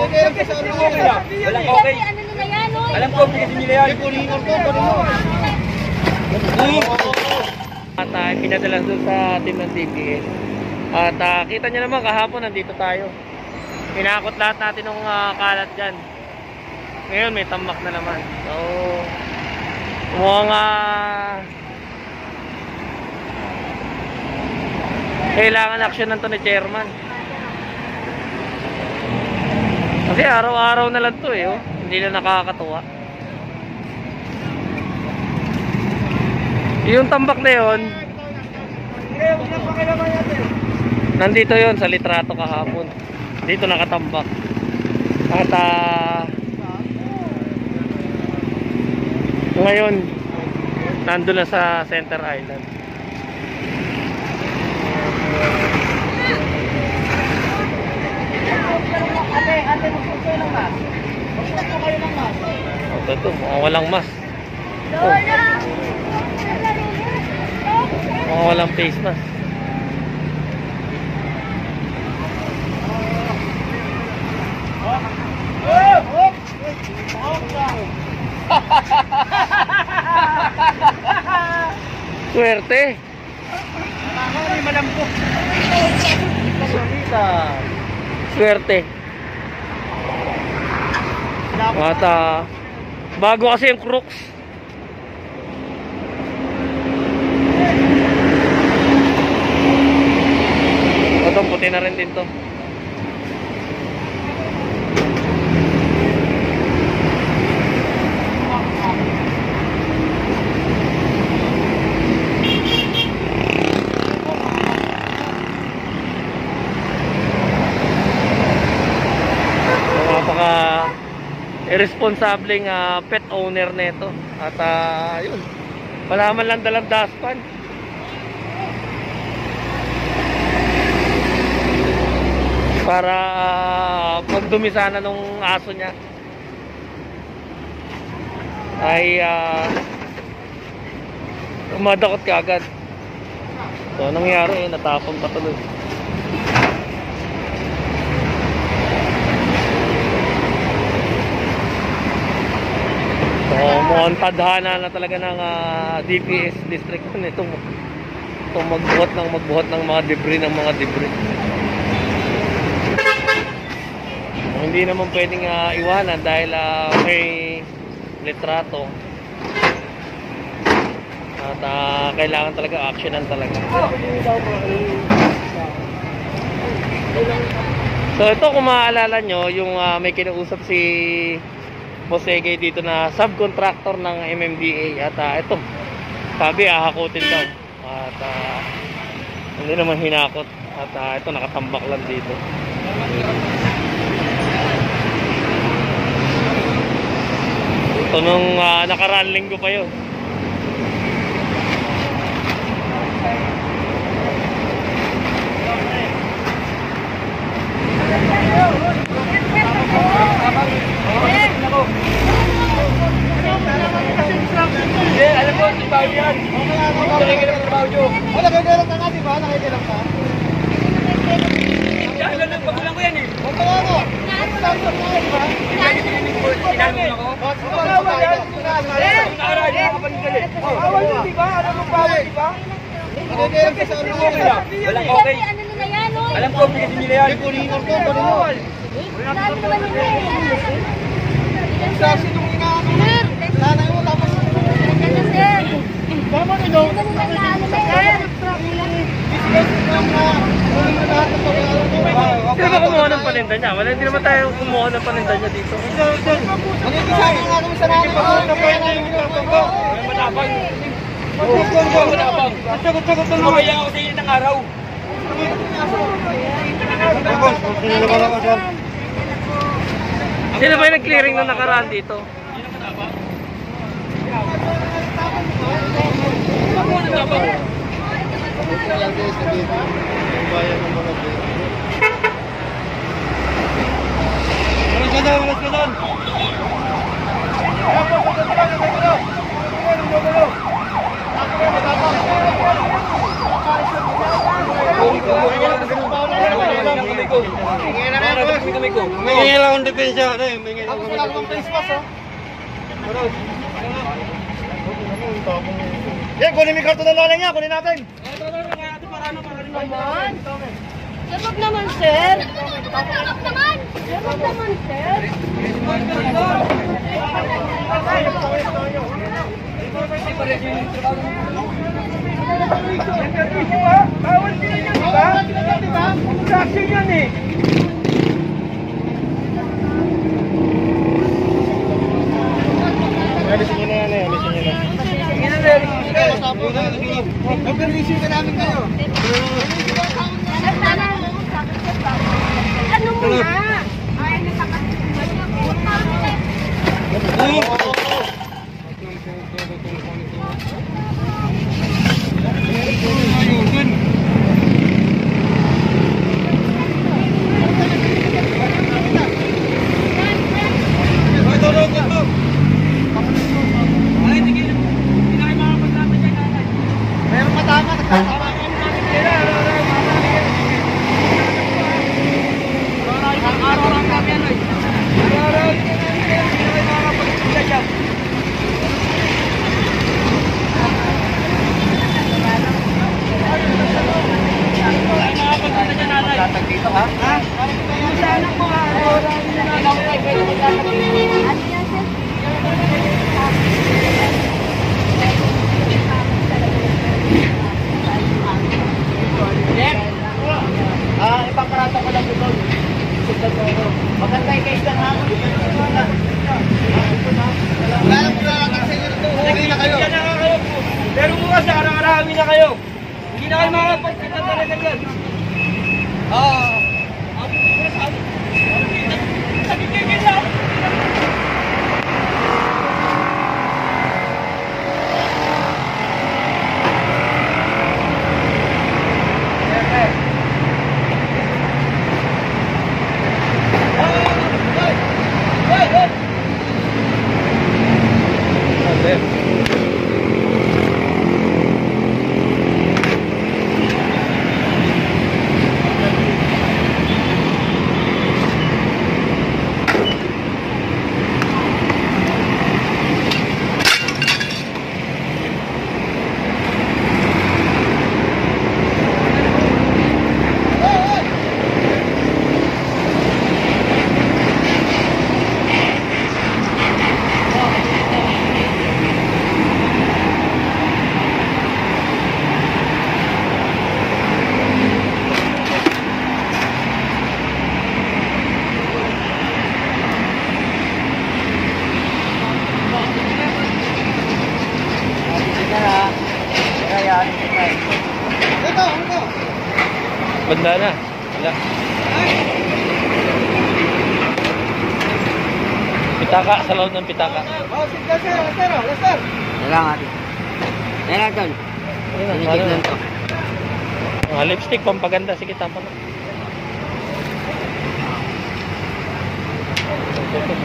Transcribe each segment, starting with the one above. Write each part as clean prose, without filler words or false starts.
Walang okay. Alam ko, bigyan nila yan. At pinadala doon sa team ng DPS. At kita nyo naman kahapon nandito tayo. Pinakot lahat natin ng kalat dyan. Ngayon may tambak na naman. So mukhang kailangan action to ni chairman. Kasi araw-araw na lang to oh. Hindi na nakakatuwa. Yung tambak na yun, nandito yon sa litrato kahapon. Dito nakatambak. At ngayon nandun na sa Center Island. Ate, magsusuyo ng mas. Magsusuyo po kayo ng mas. Ito, walang mas. Walang face mask. Swerte. Swerte. At bago kasi yung Crooks. Ito puti na rin din to. Irresponsableng pet owner nito. At yun, wala man lang dalang dustpan. Para pagdumi sana nung aso niya ay umadakot kaagad. So nangyari natapon pa tuloy. So mukhang tadhana na talaga ng DPS district nitong magbuhat ng mga debris hindi naman pwedeng iwanan dahil may litrato at kailangan talaga actionan talaga. So ito kung maaalala nyo yung may kinausap si Mosegay dito na subcontractor ng MMDA at ito sabi hahakutin daw at hindi naman hinakot at ito nakatambak lang dito. Ito nung nakaraan linggo pa yun. Alam mo, si Pao yan. Nakikilang sa Pao nyo. Nakikilang ka nga, diba? Nakikilang ka? Alam ng pagulang ko yan eh. Huwag ka nga ako. Sinanong ako. Awal yan. Nakarahan yung kapanigal eh. Awal yun, diba? Alam mo bawal, diba? Nakikilang ka sa ano. Walang okay. Alam ko, bigyan nila yan. Bawal. Kasi nung inaano na. Nanay mo, tapos tama na daw. Hindi naman kumuha ng paninda niya. Wala, hindi naman tayo kumuha ng paninda niya dito. Magkikisama nga kami sa nanay mo. Matapang. Matapang. Kumaya ako sa inyo ng araw. Sino ba yung nag-clearing nung nakaraan dito? Ako na tapang. Yan guys, nandito yung bayan ng mga dito. Walang ka doon, walang ka doon. May lang akong pasensya, ano yung may Tapos wala namang face mask, oh. Ano? Yan, kunin mo yung karton ng nanay niya, kunin natin. Naman. Sir, wag naman, sir. Wag naman. Sir, wag naman, sir. Bawal din yan, di ba? Transaction yan eh. Alisin nyo na yan eh, alisin nyo na. Nag-release ka namin kayo. Ano mo na? Ay, Meron matama, nagkatama. Dito ha? Ipaparata ko lang ito. Maganda yung case lang ha. Alam ko na sa inyo ito, huli na kayo. Pero bukas na karami na kayo. Hindi na kayo makapagkita talaga yan. Banda na. Wala. Pitaka, sa loob ng pitaka. Oh, sige, Lester. Kailangan natin. Kailangan tol. Pinikit lang to. Lipstick, pampaganda. Sige, tapon na.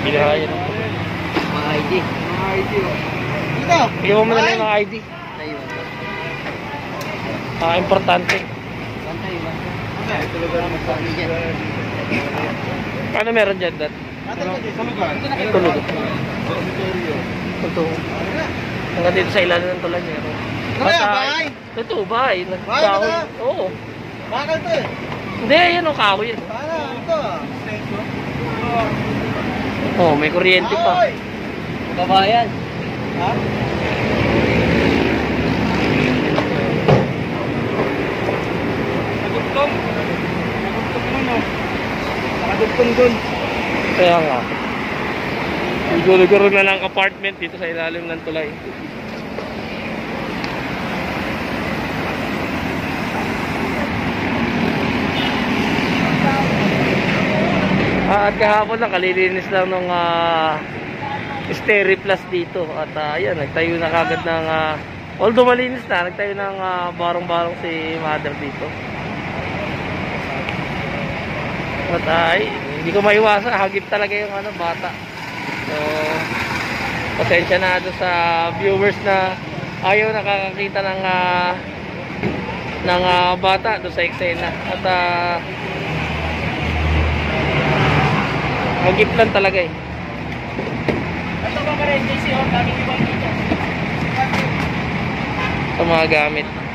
Pinahayan. Mga ID. Dito. Iwan mo na lang yung ID. Tayo. Importante. Bantay, bantay. Ano meron dyan, Dad? Tulog. Totoo. Hanggang dito sa ilalim ng tulay meron. Bahay? Totoo, bahay. Bahay ba na? Oo. Bakal to eh. Hindi, yan o, kahoy yan. Paano? Ito. Oo, may kuryente pa. Ahoy! Kabayan. Ha? Nakadugtong. Nakadugtong dun. Kaya nga. Siguro na lang apartment dito sa ilalim ng tulay. At kahapon lang, kalilinis lang nung Steri-Plus dito. At ayan, nagtayo na kagad ng although malinis na, nagtayo ng barong-barong si mother dito. At ay, hindi ko maiwasan, hagip talaga yung bata. So, pasensya na doon sa viewers na ayaw nakakakita ng bata doon sa eksena. At Mag-iplan talaga eh. Ito ba ka rin, JC, oh, daming iwan dito. Ito mga gamit.